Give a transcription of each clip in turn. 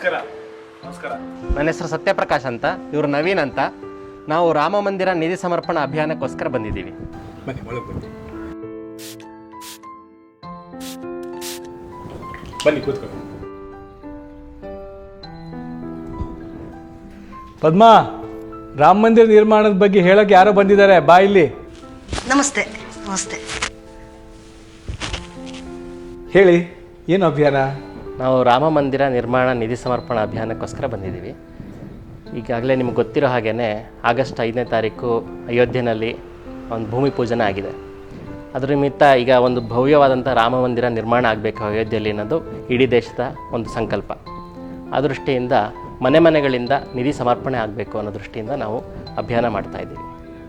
ನಮಸ್ಕಾರ. ನಮಸ್ಕಾರ. ನನ್ನ ಹೆಸರು ಸತ್ಯಪ್ರಕಾಶ್ ಅಂತ, ಇವರು ನವೀನ್ ಅಂತ. ನಾವು ರಾಮ ಮಂದಿರ ನಿಧಿ ಸಮರ್ಪಣಾ ಅಭಿಯಾನಕ್ಕೋಸ್ಕರ ಬಂದಿದ್ದೀವಿ. ಬನ್ನಿ ಒಳಗೆ ಬನ್ನಿ. ಬನ್ನಿ ಕೂತ್ಕೊಳ್ಳಿ. ಪದ್ಮಾ, ರಾಮ ಮಂದಿರ ನಿರ್ಮಾಣದ ಬಗ್ಗೆ ಹೇಳಕ್ಕೆ ಯಾರೋ ಬಂದಿದ್ದಾರೆ, ಬಾ ಇಲ್ಲಿ. ನಮಸ್ತೆ. ನಮಸ್ತೆ. ಹೇಳಿ, ಏನು ಅಭಿಯಾನ? ನಾವು ರಾಮ ಮಂದಿರ ನಿರ್ಮಾಣ ನಿಧಿ ಸಮರ್ಪಣಾ ಅಭಿಯಾನಕ್ಕೋಸ್ಕರ ಬಂದಿದ್ದೀವಿ. ಈಗಾಗಲೇ ನಿಮ್ಗೆ ಗೊತ್ತಿರೋ ಹಾಗೇ ಆಗಸ್ಟ್ 5ನೇ ತಾರೀಕು ಅಯೋಧ್ಯೆಯಲ್ಲಿ ಒಂದು ಭೂಮಿ ಪೂಜನೆ ಆಗಿದೆ. ಅದರ ನಿಮಿತ್ತ ಈಗ ಒಂದು ಭವ್ಯವಾದಂಥ ರಾಮ ಮಂದಿರ ನಿರ್ಮಾಣ ಆಗಬೇಕು ಅಯೋಧ್ಯೆಯಲ್ಲಿ ಅನ್ನೋದು ಇಡೀ ದೇಶದ ಒಂದು ಸಂಕಲ್ಪ. ಆ ದೃಷ್ಟಿಯಿಂದ ಮನೆ ಮನೆಗಳಿಂದ ನಿಧಿ ಸಮರ್ಪಣೆ ಆಗಬೇಕು ಅನ್ನೋ ದೃಷ್ಟಿಯಿಂದ ನಾವು ಅಭಿಯಾನ ಮಾಡ್ತಾಯಿದ್ದೀವಿ.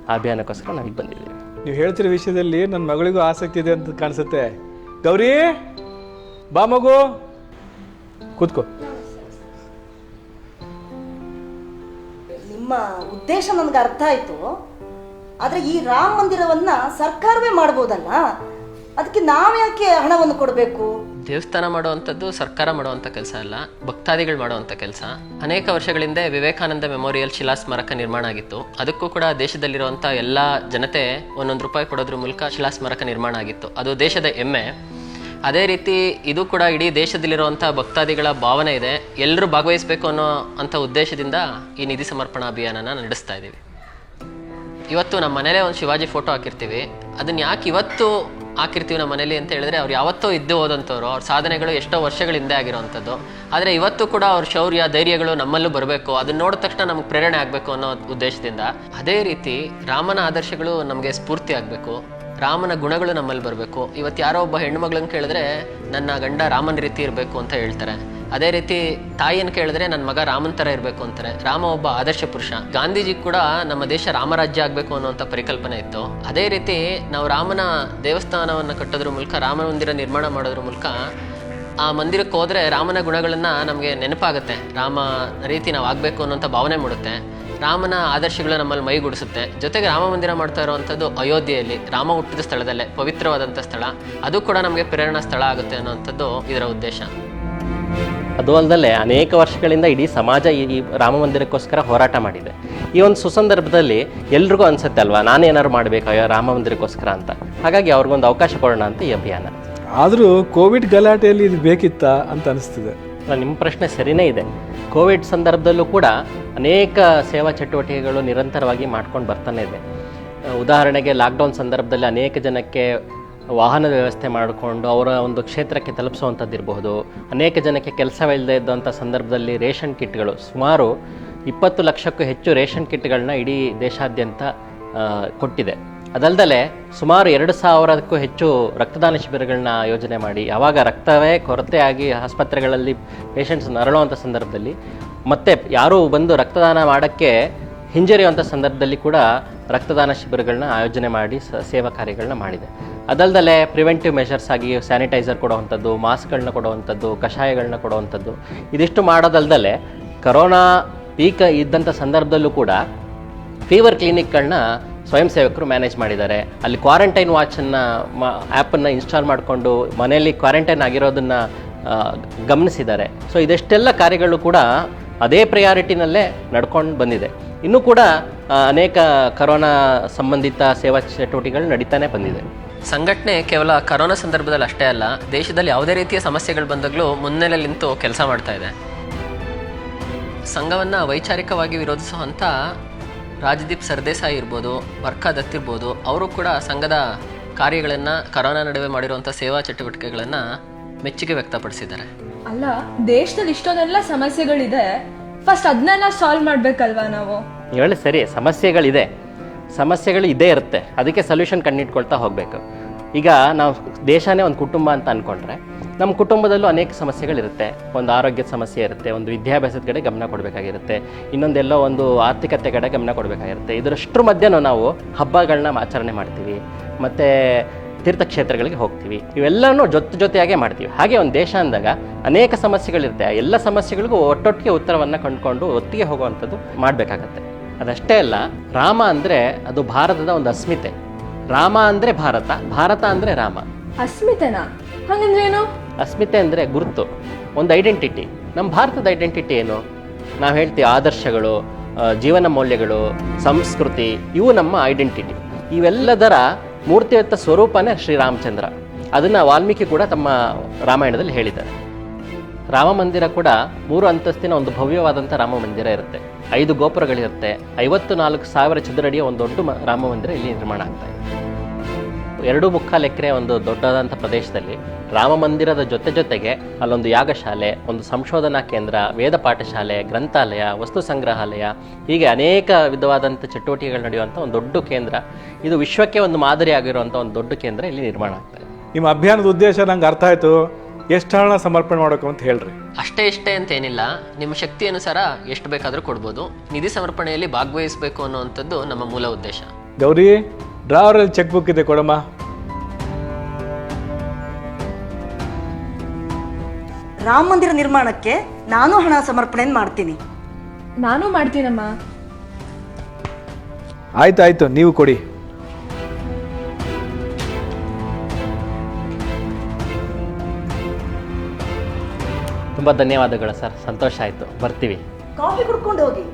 ಆ ಅಭಿಯಾನಕ್ಕೋಸ್ಕರ ನಾವೀಗ ಬಂದಿದ್ದೀವಿ. ನೀವು ಹೇಳ್ತಿರೋ ವಿಷಯದಲ್ಲಿ ನನ್ನ ಮಗಳಿಗೂ ಆಸಕ್ತಿ ಇದೆ ಅಂತ ಕಾಣಿಸುತ್ತೆ. ಗೌರಿ, ಬಾ ಮಗು, ಕೂತ್ಕೋ. ನಿಮ್ಮ ಉದ್ದೇಶ ನನಗೆ ಅರ್ಥ ಆಯ್ತು. ಆದ್ರೆ ಈ ರಾಮ ಮಂದಿರವನ್ನ ಸರ್ಕಾರವೇ ಮಾಡ್ಬೋದಲ್ಲ, ಅದಕ್ಕೆ ನಾವ್ಯಾಕೆ ಹಣವನ್ನು ಕೊಡಬೇಕು? ದೇವಸ್ಥಾನ ಮಾಡುವಂಥದ್ದು ಸರ್ಕಾರ ಮಾಡುವಂಥ ಕೆಲಸ ಅಲ್ಲ, ಭಕ್ತಾದಿಗಳು ಮಾಡುವಂಥ ಕೆಲಸ. ಅನೇಕ ವರ್ಷಗಳಿಂದ ವಿವೇಕಾನಂದ ಮೆಮೋರಿಯಲ್ ಶಿಲಾ ಸ್ಮಾರಕ ನಿರ್ಮಾಣ ಆಗಿತ್ತು. ಅದಕ್ಕೂ ಕೂಡ ದೇಶದಲ್ಲಿರುವಂಥ ಎಲ್ಲ ಜನತೆ ₹1 ಕೊಡೋದ್ರ ಮೂಲಕ ಶಿಲಾ ಸ್ಮಾರಕ ನಿರ್ಮಾಣ ಆಗಿತ್ತು. ಅದು ದೇಶದ ಹೆಮ್ಮೆ. ಅದೇ ರೀತಿ ಇದು ಕೂಡ ಇಡೀ ದೇಶದಲ್ಲಿರುವಂಥ ಭಕ್ತಾದಿಗಳ ಭಾವನೆ ಇದೆ. ಎಲ್ಲರೂ ಭಾಗವಹಿಸಬೇಕು ಅನ್ನೋ ಅಂಥ ಉದ್ದೇಶದಿಂದ ಈ ನಿಧಿ ಸಮರ್ಪಣಾ ಅಭಿಯಾನನ ನಡೆಸ್ತಾ ಇದ್ದೀವಿ. ಇವತ್ತು ನಮ್ಮ ಮನೇಲೇ ಒಂದು ಶಿವಾಜಿ ಫೋಟೋ ಹಾಕಿರ್ತೀವಿ. ಅದನ್ನು ಯಾಕೆ ಇವತ್ತು ಹಾಕಿರ್ತೀವಿ ನಮ್ಮ ಮನೇಲಿ ಅಂತ ಹೇಳಿದ್ರೆ, ಅವ್ರು ಯಾವತ್ತೋ ಇದ್ದು ಹೋದಂಥವ್ರು, ಅವ್ರ ಸಾಧನೆಗಳು ಎಷ್ಟೋ ವರ್ಷಗಳ ಹಿಂದೆ ಆಗಿರೋವಂಥದ್ದು. ಆದರೆ ಇವತ್ತು ಕೂಡ ಅವ್ರ ಶೌರ್ಯ ಧೈರ್ಯಗಳು ನಮ್ಮಲ್ಲೂ ಬರಬೇಕು, ಅದನ್ನ ನೋಡಿದ ತಕ್ಷಣ ನಮ್ಗೆ ಪ್ರೇರಣೆ ಆಗಬೇಕು ಅನ್ನೋ ಉದ್ದೇಶದಿಂದ. ಅದೇ ರೀತಿ ರಾಮನ ಆದರ್ಶಗಳು ನಮಗೆ ಸ್ಫೂರ್ತಿ ಆಗಬೇಕು, ರಾಮನ ಗುಣಗಳು ನಮ್ಮಲ್ಲಿ ಬರಬೇಕು. ಇವತ್ತು ಯಾರೋ ಒಬ್ಬ ಹೆಣ್ಮಗಳನ್ನ ಕೇಳಿದ್ರೆ ನನ್ನ ಗಂಡ ರಾಮನ ರೀತಿ ಇರಬೇಕು ಅಂತ ಹೇಳ್ತಾರೆ. ಅದೇ ರೀತಿ ತಾಯಿಯನ್ನು ಕೇಳಿದ್ರೆ ನನ್ನ ಮಗ ರಾಮನ್ ಥರ ಇರಬೇಕು ಅಂತಾರೆ. ರಾಮ ಒಬ್ಬ ಆದರ್ಶ ಪುರುಷ. ಗಾಂಧೀಜಿ ಕೂಡ ನಮ್ಮ ದೇಶ ರಾಮರಾಜ್ಯ ಆಗಬೇಕು ಅನ್ನುವಂಥ ಪರಿಕಲ್ಪನೆ ಇತ್ತು. ಅದೇ ರೀತಿ ನಾವು ರಾಮನ ದೇವಸ್ಥಾನವನ್ನು ಕಟ್ಟೋದ್ರ ಮೂಲಕ, ರಾಮ ಮಂದಿರ ನಿರ್ಮಾಣ ಮಾಡೋದ್ರ ಮೂಲಕ ಆ ಮಂದಿರಕ್ಕೆ ಹೋದರೆ ರಾಮನ ಗುಣಗಳನ್ನು ನಮಗೆ ನೆನಪಾಗುತ್ತೆ. ರಾಮ ರೀತಿ ನಾವು ಆಗಬೇಕು ಅನ್ನೋಂಥ ಭಾವನೆ ಮೂಡುತ್ತೆ. ರಾಮನ ಆದರ್ಶಗಳು ನಮ್ಮಲ್ಲಿ ಮೈಗೂಡಿಸುತ್ತೆ. ಜೊತೆಗೆ ರಾಮ ಮಂದಿರ ಮಾಡ್ತಾ ಇರುವಂಥದ್ದು ಅಯೋಧ್ಯೆಯಲ್ಲಿ, ರಾಮ ಹುಟ್ಟಿದ ಸ್ಥಳದಲ್ಲೇ, ಪವಿತ್ರವಾದಂಥ ಸ್ಥಳ. ಅದು ಕೂಡ ನಮಗೆ ಪ್ರೇರಣಾ ಸ್ಥಳ ಆಗುತ್ತೆ ಅನ್ನೋವಂಥದ್ದು ಇದರ ಉದ್ದೇಶ. ಅದು ಅಲ್ಲದೆ ಅನೇಕ ವರ್ಷಗಳಿಂದ ಇಡೀ ಸಮಾಜ ಈ ರಾಮ ಮಂದಿರಕ್ಕೋಸ್ಕರ ಹೋರಾಟ ಮಾಡಿದೆ. ಈ ಒಂದು ಸುಸಂದರ್ಭದಲ್ಲಿ ಎಲ್ರಿಗೂ ಅನಿಸುತ್ತೆ ಅಲ್ವಾ, ನಾನೇನಾದ್ರು ಮಾಡಬೇಕು ರಾಮ ಮಂದಿರಕ್ಕೋಸ್ಕರ ಅಂತ. ಹಾಗಾಗಿ ಅವ್ರಿಗೊಂದು ಅವಕಾಶ ಕೊಡೋಣ ಅಂತ ಈ ಅಭಿಯಾನ. ಆದರೂ ಕೋವಿಡ್ ಗಲಾಟೆಯಲ್ಲಿ ಇದು ಬೇಕಿತ್ತಾ ಅಂತ ಅನಿಸ್ತಿದೆ. ನಿಮ್ಮ ಪ್ರಶ್ನೆ ಸರಿಯೇ ಇದೆ. ಕೋವಿಡ್ ಸಂದರ್ಭದಲ್ಲೂ ಕೂಡ ಅನೇಕ ಸೇವಾ ಚಟುವಟಿಕೆಗಳು ನಿರಂತರವಾಗಿ ಮಾಡ್ಕೊಂಡು ಬರ್ತಾನೆ ಇದೆ. ಉದಾಹರಣೆಗೆ ಲಾಕ್ಡೌನ್ ಸಂದರ್ಭದಲ್ಲಿ ಅನೇಕ ಜನಕ್ಕೆ ವಾಹನದ ವ್ಯವಸ್ಥೆ ಮಾಡಿಕೊಂಡು ಅವರ ಒಂದು ಕ್ಷೇತ್ರಕ್ಕೆ ತಲುಪಿಸುವಂಥದ್ದು ಇರಬಹುದು. ಅನೇಕ ಜನಕ್ಕೆ ಕೆಲಸವಿಲ್ಲದೆ ಇದ್ದಂಥ ಸಂದರ್ಭದಲ್ಲಿ ರೇಷನ್ ಕಿಟ್ಗಳು, ಸುಮಾರು 20 ಲಕ್ಷಕ್ಕೂ ಹೆಚ್ಚು ರೇಷನ್ ಕಿಟ್ಗಳನ್ನ ಇಡೀ ದೇಶಾದ್ಯಂತ ಕೊಟ್ಟಿದೆ. ಅದಲ್ಲದೆ ಸುಮಾರು 2,000ಕ್ಕೂ ಹೆಚ್ಚು ರಕ್ತದಾನ ಶಿಬಿರಗಳನ್ನ ಯೋಜನೆ ಮಾಡಿ, ಯಾವಾಗ ರಕ್ತವೇ ಕೊರತೆಯಾಗಿ ಆಸ್ಪತ್ರೆಗಳಲ್ಲಿ ಪೇಷಂಟ್ಸ್ ನರಳುವಂಥ ಸಂದರ್ಭದಲ್ಲಿ ಮತ್ತೆ ಯಾರೂ ಬಂದು ರಕ್ತದಾನ ಮಾಡೋಕ್ಕೆ ಹಿಂಜರಿಯುವಂಥ ಸಂದರ್ಭದಲ್ಲಿ ಕೂಡ ರಕ್ತದಾನ ಶಿಬಿರಗಳನ್ನ ಆಯೋಜನೆ ಮಾಡಿ ಸೇವಾ ಕಾರ್ಯಗಳನ್ನ ಮಾಡಿದೆ. ಅದಲ್ಲದೆ ಪ್ರಿವೆಂಟಿವ್ ಮೆಷರ್ಸ್ ಆಗಿ ಸ್ಯಾನಿಟೈಸರ್ ಕೊಡುವಂಥದ್ದು, ಮಾಸ್ಕ್ಗಳನ್ನ ಕೊಡುವಂಥದ್ದು, ಕಷಾಯಗಳನ್ನ ಕೊಡುವಂಥದ್ದು, ಇದಿಷ್ಟು ಮಾಡೋದಲ್ದಲೆ ಕರೋನಾ ಪೀಕ್ ಇದ್ದಂಥ ಸಂದರ್ಭದಲ್ಲೂ ಕೂಡ ಫೀವರ್ ಕ್ಲಿನಿಕ್ಗಳನ್ನ ಸ್ವಯಂ ಸೇವಕರು ಮ್ಯಾನೇಜ್ ಮಾಡಿದ್ದಾರೆ. ಅಲ್ಲಿ ಕ್ವಾರಂಟೈನ್ ವಾಚನ್ನು ಆ್ಯಪನ್ನು ಇನ್ಸ್ಟಾಲ್ ಮಾಡಿಕೊಂಡು ಮನೆಯಲ್ಲಿ ಕ್ವಾರಂಟೈನ್ ಆಗಿರೋದನ್ನು ಗಮನಿಸಿದ್ದಾರೆ. ಸೊ ಇದೆಷ್ಟೆಲ್ಲ ಕಾರ್ಯಗಳು ಕೂಡ ಅದೇ ಪ್ರಯಾರಿಟಿನಲ್ಲೇ ನಡ್ಕೊಂಡು ಬಂದಿದೆ. ಇನ್ನೂ ಕೂಡ ಅನೇಕ ಕರೋನಾ ಸಂಬಂಧಿತ ಸೇವಾ ಚಟುವಟಿಕೆಗಳು ನಡೀತಾನೆ ಬಂದಿದೆ. ಸಂಘಟನೆ ಕೇವಲ ಕರೋನಾ ಸಂದರ್ಭದಲ್ಲಿ ಅಷ್ಟೇ ಅಲ್ಲ, ದೇಶದಲ್ಲಿ ಯಾವುದೇ ರೀತಿಯ ಸಮಸ್ಯೆಗಳು ಬಂದಾಗಲೂ ಮುನ್ನೆಲೆಯಲ್ಲಿ ನಿಂತು ಕೆಲಸ ಮಾಡ್ತಾ ಇದೆ. ಸಂಘವನ್ನು ವೈಚಾರಿಕವಾಗಿ ವಿರೋಧಿಸುವಂಥ ರಾಜದೀಪ್ ಸರ್ದೇಸಾಯಿ ಇರ್ಬೋದು, ವರ್ಕಾ ದತ್ ಇರ್ಬೋದು, ಅವರು ಕೂಡ ಸಂಘದ ಕಾರ್ಯಗಳನ್ನು ಕರೋನಾ ನಡುವೆ ಮಾಡಿರುವಂಥ ಸೇವಾ ಚಟುವಟಿಕೆಗಳನ್ನು ಮೆಚ್ಚುಗೆ ವ್ಯಕ್ತಪಡಿಸಿದ್ದಾರೆ. ಅಲ್ಲ, ದೇಶದಲ್ಲಿ ಇಷ್ಟೊಂದೆಲ್ಲ ಸಮಸ್ಯೆಗಳಿದೆ, ಫಸ್ಟ್ ಅದನ್ನೆಲ್ಲ ಸಾಲ್ವ್ ಮಾಡಬೇಕಲ್ವಾ ನಾವು? ಹೇಳಿ ಸರಿ, ಸಮಸ್ಯೆಗಳು ಇದ್ದೇ ಇರುತ್ತೆ, ಅದಕ್ಕೆ ಸೊಲ್ಯೂಷನ್ ಕಂಡಿಡ್ಕೊಳ್ತಾ ಹೋಗಬೇಕು. ಈಗ ನಾವು ದೇಶನೇ ಒಂದು ಕುಟುಂಬ ಅಂತ ಅಂದ್ಕೊಂಡ್ರೆ, ನಮ್ಮ ಕುಟುಂಬದಲ್ಲೂ ಅನೇಕ ಸಮಸ್ಯೆಗಳಿರುತ್ತೆ. ಒಂದು ಆರೋಗ್ಯದ ಸಮಸ್ಯೆ ಇರುತ್ತೆ, ಒಂದು ವಿದ್ಯಾಭ್ಯಾಸದ ಕಡೆ ಗಮನ ಕೊಡಬೇಕಾಗಿರುತ್ತೆ, ಇನ್ನೊಂದೆಲ್ಲೋ ಒಂದು ಆರ್ಥಿಕತೆ ಕಡೆ ಗಮನ ಕೊಡಬೇಕಾಗಿರುತ್ತೆ. ಇದರಷ್ಟರ ಮಧ್ಯೆ ನಾವು ಹಬ್ಬಗಳನ್ನ ಆಚರಣೆ ಮಾಡ್ತೀವಿ, ಮತ್ತು ತೀರ್ಥಕ್ಷೇತ್ರಗಳಿಗೆ ಹೋಗ್ತೀವಿ. ಇವೆಲ್ಲನೂ ಜೊತೆಯಾಗೇ ಮಾಡ್ತೀವಿ. ಹಾಗೆ ಒಂದು ದೇಶ ಅಂದಾಗ ಅನೇಕ ಸಮಸ್ಯೆಗಳಿರುತ್ತೆ. ಎಲ್ಲ ಸಮಸ್ಯೆಗಳಿಗೂ ಒಟ್ಟೊಟ್ಟಿಗೆ ಉತ್ತರವನ್ನು ಕಂಡುಕೊಂಡು ಒಟ್ಟಿಗೆ ಹೋಗುವಂಥದ್ದು ಮಾಡಬೇಕಾಗತ್ತೆ. ಅದಷ್ಟೇ ಅಲ್ಲ, ರಾಮ ಅಂದರೆ ಅದು ಭಾರತದ ಒಂದು ಅಸ್ಮಿತೆ. ರಾಮ ಅಂದರೆ ಭಾರತ, ಭಾರತ ಅಂದರೆ ರಾಮ. ಅಸ್ಮಿತೆನಾ? ಹಂಗಂದ್ರೆ ಏನು? ಅಸ್ಮಿತೆ ಅಂದರೆ ಗುರುತು, ಒಂದು ಐಡೆಂಟಿಟಿ. ನಮ್ಮ ಭಾರತದ ಐಡೆಂಟಿಟಿ ಏನು? ನಾವು ಹೇಳ್ತೀವಿ ಆದರ್ಶಗಳು, ಜೀವನ ಮೌಲ್ಯಗಳು, ಸಂಸ್ಕೃತಿ, ಇವು ನಮ್ಮ ಐಡೆಂಟಿಟಿ. ಇವೆಲ್ಲದರ ಮೂರ್ತಿಯುತ ಸ್ವರೂಪನೇ ಶ್ರೀರಾಮಚಂದ್ರ. ಅದನ್ನು ವಾಲ್ಮೀಕಿ ಕೂಡ ತಮ್ಮ ರಾಮಾಯಣದಲ್ಲಿ ಹೇಳಿದ್ದಾರೆ. ರಾಮ ಮಂದಿರ ಕೂಡ 3 ಅಂತಸ್ತಿನ ಒಂದು ಭವ್ಯವಾದಂಥ ರಾಮ ಮಂದಿರ ಇರುತ್ತೆ. 5 ಗೋಪುರಗಳಿರುತ್ತೆ. 54,000 ಚದುರಡಿಯ ಒಂದು ದೊಡ್ಡ ರಾಮ ಮಂದಿರ ಇಲ್ಲಿ ನಿರ್ಮಾಣ ಆಗ್ತಾ ಇದೆ. 2.25 ಎಕರೆ ಒಂದು ದೊಡ್ಡದಾದಂಥ ಪ್ರದೇಶದಲ್ಲಿ ರಾಮ ಮಂದಿರದ ಜೊತೆಗೆ ಅಲ್ಲೊಂದು ಯಾಗಶಾಲೆ, ಒಂದು ಸಂಶೋಧನಾ ಕೇಂದ್ರ, ವೇದ ಪಾಠಶಾಲೆ, ಗ್ರಂಥಾಲಯ, ವಸ್ತು ಸಂಗ್ರಹಾಲಯ, ಹೀಗೆ ಅನೇಕ ವಿಧವಾದಂಥ ಚಟುವಟಿಕೆಗಳು ನಡೆಯುವಂಥ ಒಂದು ದೊಡ್ಡ ಕೇಂದ್ರ. ಇದು ವಿಶ್ವಕ್ಕೆ ಒಂದು ಮಾದರಿ ಆಗಿರುವಂಥ ಒಂದು ದೊಡ್ಡ ಕೇಂದ್ರ ಇಲ್ಲಿ ನಿರ್ಮಾಣ ಆಗ್ತಾ ಇದೆ. ನಿಮ್ಮ ಅಭಿಯಾನದ ಉದ್ದೇಶ ನಂಗೆ ಅರ್ಥ ಆಯಿತು. ಎಷ್ಟು ಹಣ ಸಮರ್ಪಣೆ ಮಾಡೋಕೆ ಅಂತ ಹೇಳ್ರಿ. ಅಷ್ಟೇ ಇಷ್ಟೇ ಅಂತೇನಿಲ್ಲ, ನಿಮ್ಮ ಶಕ್ತಿ ಅನುಸಾರ ಎಷ್ಟು ಬೇಕಾದರೂ ಕೊಡ್ಬೋದು. ನಿಧಿ ಸಮರ್ಪಣೆಯಲ್ಲಿ ಭಾಗವಹಿಸಬೇಕು ಅನ್ನುವಂಥದ್ದು ನಮ್ಮ ಮೂಲ ಉದ್ದೇಶ. ಗೌರಿ, ಡ್ರಾವರಲ್ಲಿ ಚೆಕ್ ಬುಕ್ ಇದೆ, ಕೊಡಮ್ಮ. ರಾಮ ಮಂದಿರ ನಿರ್ಮಾಣಕ್ಕೆ ನಾನು ಹಣ ಸಮರ್ಪಣೆ ಮಾಡ್ತೀನಿ. ನಾನು ಮಾಡ್ತೀನಮ್ಮ. ಆಯ್ತು, ನೀವು ಕೊಡಿ. ತುಂಬ ಧನ್ಯವಾದಗಳು ಸರ್, ಸಂತೋಷ ಆಯಿತು. ಬರ್ತೀವಿ. ಕಾಫಿ ಕುಡ್ಕೊಂಡು ಹೋಗಿ.